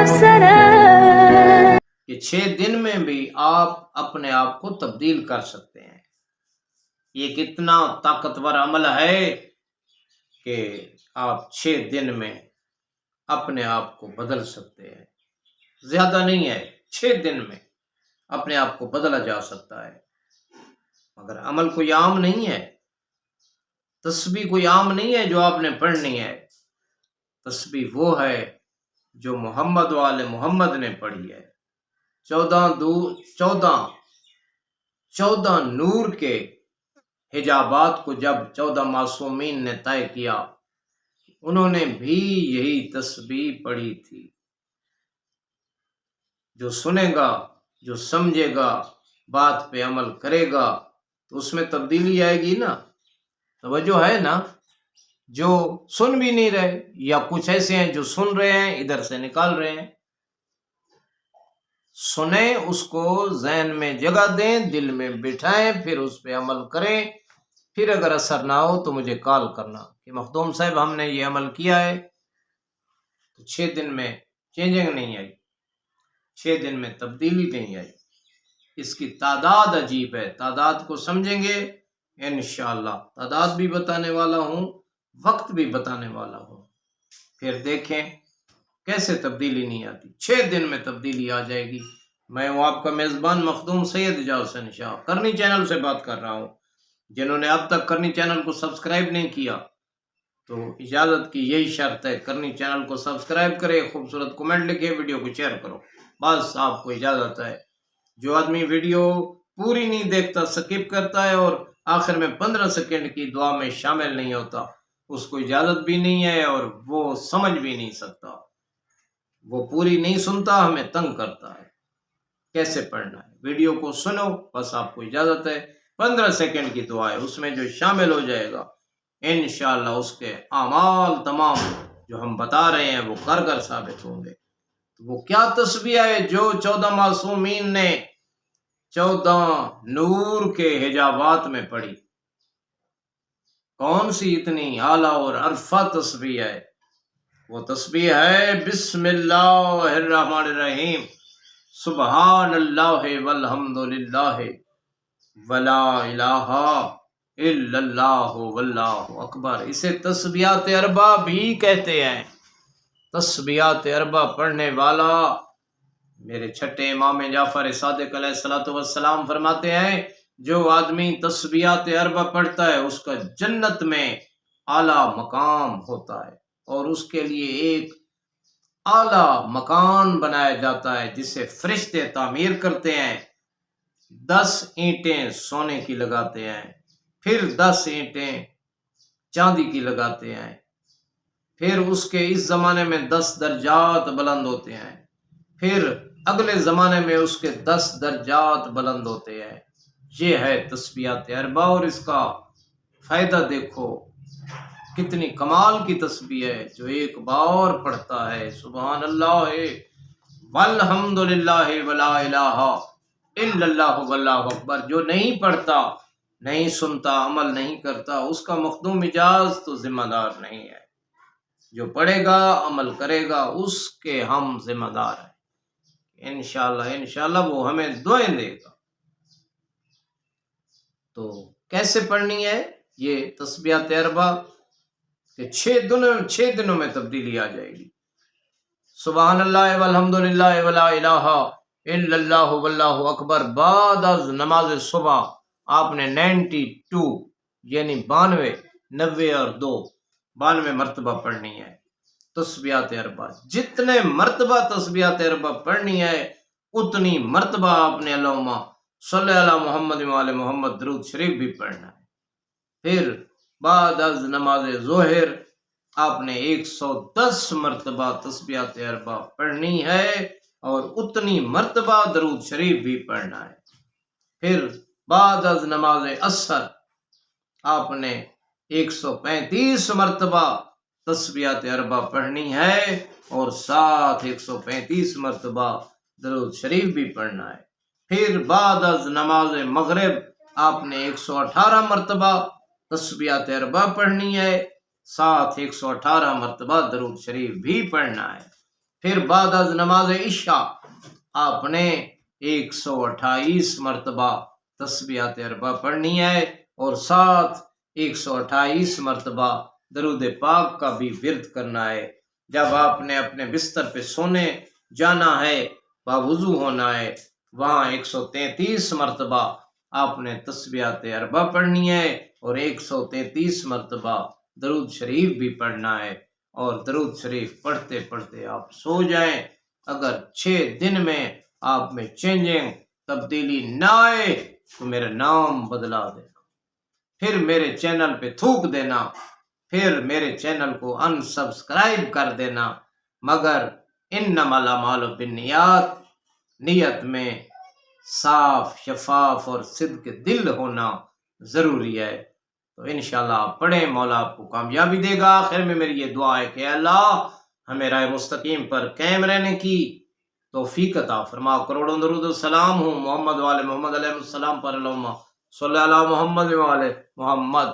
نفسنا کہ 6 دن میں بھی آپ اپنے آپ کو تبدیل کر سکتے ہیں۔ یہ کتنا طاقتور عمل ہے کہ آپ 6 دن میں اپنے آپ کو بدل سکتے ہیں۔ زیادہ نہیں ہے، 6 دن میں اپنے آپ کو بدلا جا سکتا ہے۔ مگر عمل کوئی عام نہیں ہے، تسبیح کوئی عام نہیں ہے جو آپ نے پڑھنی ہے۔ تسبیح وہ ہے جو محمد وآل محمد نے پڑھی ہے۔ 14 نور کے حجابات کو جب 14 معصومین نے طے کیا، انہوں نے بھی یہی تسبیح پڑھی تھی۔ جو سنے گا، جو سمجھے گا، بات پہ عمل کرے گا تو اس میں تبدیلی آئے گی نا۔ توجہ ہے نا؟ جو سن بھی نہیں رہے، یا کچھ ایسے ہیں جو سن رہے ہیں ادھر سے نکال رہے ہیں، سنیں، اس کو ذہن میں جگہ دیں، دل میں بٹھائیں، پھر اس پہ عمل کریں۔ پھر اگر اثر نہ ہو تو مجھے کال کرنا کہ مخدوم صاحب ہم نے یہ عمل کیا ہے، تو 6 دن میں چینجنگ نہیں آئی، 6 دن میں تبدیلی نہیں آئی۔ اس کی تعداد عجیب ہے، تعداد کو سمجھیں گے انشاءاللہ۔ تعداد بھی بتانے والا ہوں، وقت بھی بتانے والا ہوں، پھر دیکھیں کیسے تبدیلی نہیں آتی۔ 6 دن میں تبدیلی آ جائے گی۔ میں ہوں آپ کا میزبان مخدوم سید اعجاز حسین شاہ، کرنی چینل سے بات کر رہا ہوں۔ جنہوں نے اب تک کرنی چینل کو سبسکرائب نہیں کیا تو اجازت کی یہی شرط ہے، کرنی چینل کو سبسکرائب کرے، خوبصورت کمنٹ لکھے، ویڈیو کو شیئر کرو، بس آپ کو اجازت ہے۔ جو آدمی ویڈیو پوری نہیں دیکھتا، سکپ کرتا ہے اور آخر میں 15 سیکنڈ کی دعا میں شامل نہیں ہوتا، اس کو اجازت بھی نہیں ہے اور وہ سمجھ بھی نہیں سکتا، وہ پوری نہیں سنتا، ہمیں تنگ کرتا ہے۔ کیسے پڑھنا ہے؟ ویڈیو کو سنو، بس آپ کو اجازت ہے۔ 15 سیکنڈ کی دعا ہے، اس میں جو شامل ہو جائے گا انشاءاللہ اس کے اعمال تمام جو ہم بتا رہے ہیں وہ کارگر ثابت ہوں گے۔ وہ کیا تسبیح ہے جو 14 معصومین نے 14 نور کے حجابات میں پڑھی؟ کون سی اتنی اعلیٰ اور عرفہ تسبیح ہے؟ وہ تسبیح ہے بسم اللہ الرحمن الرحیم، سبحان اللہ والحمد للہ ولا الہ الا اللہ واللہ اکبر۔ اسے تسبیحات اربع بھی کہتے ہیں۔ تسبیحات اربع پڑھنے والا، میرے چھٹے امام جعفر صادق علیہ الصلوۃ والسلام فرماتے ہیں، جو آدمی تسبیحات اربع پڑھتا ہے اس کا جنت میں اعلیٰ مقام ہوتا ہے، اور اس کے لیے ایک اعلیٰ مکان بنایا جاتا ہے جسے فرشتے تعمیر کرتے ہیں۔ 10 اینٹیں سونے کی لگاتے ہیں، پھر 10 اینٹیں چاندی کی لگاتے ہیں، پھر اس کے اس زمانے میں 10 درجات بلند ہوتے ہیں، پھر اگلے زمانے میں اس کے 10 درجات بلند ہوتے ہیں۔ یہ ہے تسبیحات اربع، اور اس کا فائدہ دیکھو، کتنی کمال کی تسبیح ہے۔ جو ایک بار پڑھتا ہے سبحان اللہ والحمد للہ ولا الہ الا اللہ واللہ اکبر، جو نہیں پڑھتا، نہیں سنتا، عمل نہیں کرتا، اس کا مخدوم اعجاز تو ذمہ دار نہیں ہے۔ جو پڑھے گا، عمل کرے گا، اس کے ہم ذمہ دار ہیں۔ انشاءاللہ وہ ہمیں دعائیں دے گا۔ تو کیسے پڑھنی ہے یہ تسبیحات اربع؟ کہ 6 دنوں میں تبدیلی آ جائے گی۔ سبحان اللہ والحمد للہ ولا الہ الا اللہ واللہ اکبر بعد از نماز صبح آپ نے 92 یعنی 92 90 اور 2 92 مرتبہ پڑھنی ہے تسبیحات اربع۔ جتنے مرتبہ تسبیحات اربع پڑھنی ہے اتنی مرتبہ آپ نے اللہم صلی علی محمد وعلی محمد درود شریف بھی پڑھنا ہے۔ پھر بعد از نماز ظہر آپ نے 110 مرتبہ تسبیحات اربع پڑھنی ہے، اور اتنی مرتبہ درود شریف بھی پڑھنا ہے۔ پھر بعد از نماز عصر آپ نے 135 مرتبہ تسبیحات اربع پڑھنی ہے، اور ساتھ 135 مرتبہ درود شریف بھی پڑھنا ہے۔ پھر بعد از نماز مغرب آپ نے 118 مرتبہ تسبیحات اربع پڑھنی ہے، ساتھ 118 مرتبہ درود شریف بھی پڑھنا ہے۔ پھر بعد از نماز عشاء آپ نے 128 مرتبہ تسبیحات اربع پڑھنی ہے، اور ساتھ 128 مرتبہ درود پاک کا بھی ورد کرنا ہے۔ جب آپ نے اپنے بستر پہ سونے جانا ہے، باوضو ہونا ہے، وہاں 133 مرتبہ آپ نے تسبیحات اربع پڑھنی ہے، اور 133 مرتبہ درود شریف بھی پڑھنا ہے، اور درود شریف پڑھتے پڑھتے آپ سو جائیں۔ اگر 6 دن میں آپ میں چینجنگ تبدیلی نہ آئے تو میرا نام بدلا دینا، پھر میرے چینل پہ تھوک دینا، پھر میرے چینل کو انسبسکرائب کر دینا، مگر انما الاعمال بالنیات، نیت میں صاف شفاف اور صدق دل ہونا ضروری ہے۔ تو انشاءاللہ آپ پڑھیں، مولا آپ کو کامیابی دے گا۔ آخر میں میری یہ دعا ہے کہ اللہ ہمیں راہ مستقیم پر قائم رہنے کی توفیق عطا فرما۔ کروڑوں درود و سلام ہوں محمد والے محمد علیہ السلام پر، اللہم صلی علی محمد والے محمد۔